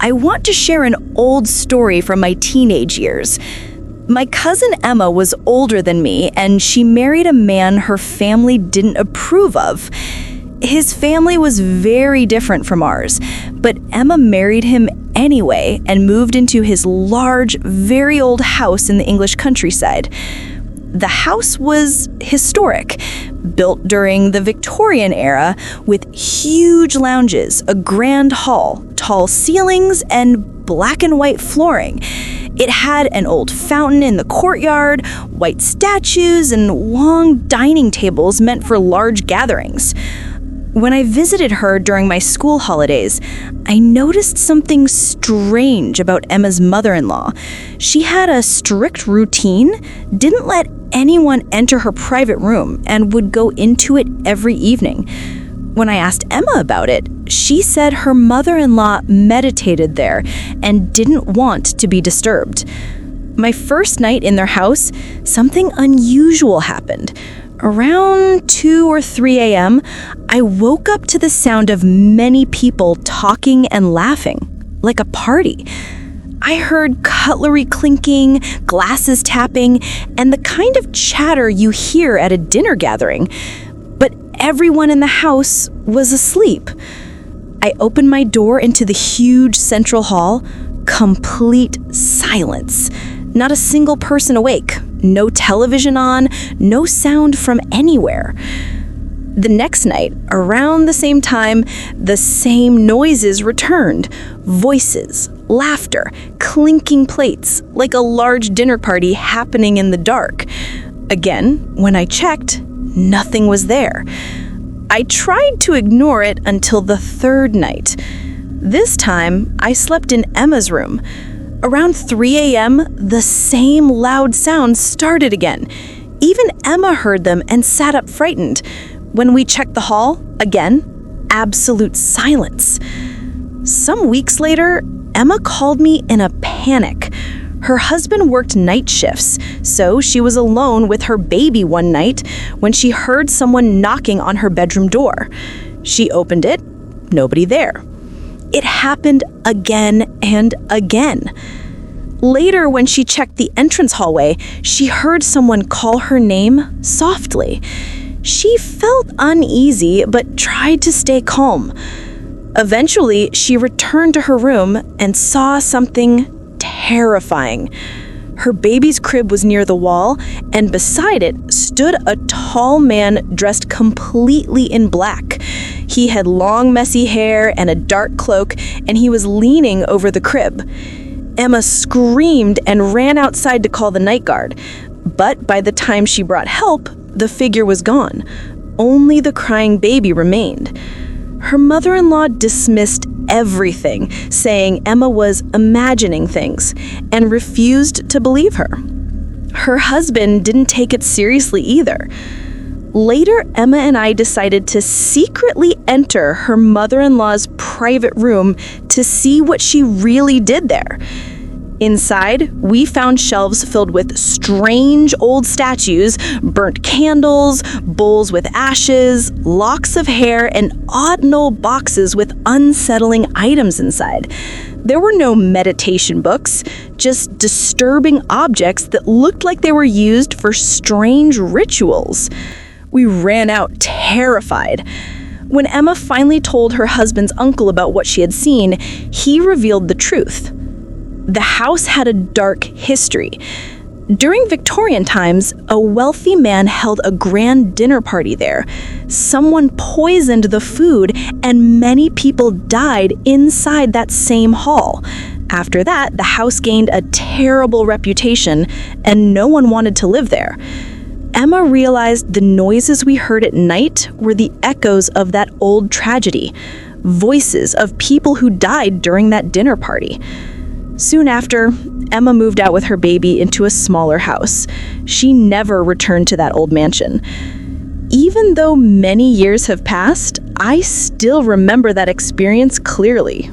I want to share an old story from my teenage years. My cousin Emma was older than me, and she married a man her family didn't approve of. His family was very different from ours, but Emma married him anyway and moved into his large, very old house in the English countryside. The house was historic, built during the Victorian-era with huge lounges, a grand hall, tall ceilings, and black and white flooring. It had an old fountain in the courtyard, white statues, and long dining tables meant for large gatherings. When I visited her during my school holidays, I noticed something strange about Emma's mother-in-law. She had a strict routine, didn't let anyone enter her private room, and would go into it every evening. When I asked Emma about it, she said her mother-in-law meditated there and didn't want to be disturbed. My first night in their house, something unusual happened. Around 2 or 3 a.m., I woke up to the sound of many people talking and laughing, like a party. I heard cutlery clinking, glasses tapping, and the kind of chatter you hear at a dinner gathering. But everyone in the house was asleep. I opened my door into the huge central hall. Complete silence. Not a single person awake. No television on, no sound from anywhere. The next night, around the same time, the same noises returned. Voices, laughter, clinking plates, like a large dinner party happening in the dark. Again, when I checked, nothing was there. I tried to ignore it until the third night. This time, I slept in Emma's room. Around 3 a.m., the same loud sounds started again. Even Emma heard them and sat up frightened. When we checked the hall, again, absolute silence. Some weeks later, Emma called me in a panic. Her husband worked night shifts, so she was alone with her baby one night when she heard someone knocking on her bedroom door. She opened it, nobody there. It happened again and again. Later, when she checked the entrance hallway, she heard someone call her name softly. She felt uneasy but tried to stay calm. Eventually, she returned to her room and saw something terrifying. Her baby's crib was near the wall, and beside it stood a tall man dressed completely in black. He had long, messy hair and a dark cloak, and he was leaning over the crib. Emma screamed and ran outside to call the night guard. But by the time she brought help, the figure was gone. Only the crying baby remained. Her mother-in-law dismissed everything, saying Emma was imagining things, and refused to believe her. Her husband didn't take it seriously either. Later, Emma and I decided to secretly enter her mother-in-law's private room to see what she really did there. Inside, we found shelves filled with strange old statues, burnt candles, bowls with ashes, locks of hair, and odd old boxes with unsettling items inside. There were no meditation books, just disturbing objects that looked like they were used for strange rituals. We ran out terrified. When Emma finally told her husband's uncle about what she had seen, he revealed the truth. The house had a dark history. During Victorian times, a wealthy man held a grand dinner party there. Someone poisoned the food, and many people died inside that same hall. After that, the house gained a terrible reputation, and no one wanted to live there. Emma realized the noises we heard at night were the echoes of that old tragedy, voices of people who died during that dinner party. Soon after, Emma moved out with her baby into a smaller house. She never returned to that old mansion. Even though many years have passed, I still remember that experience clearly.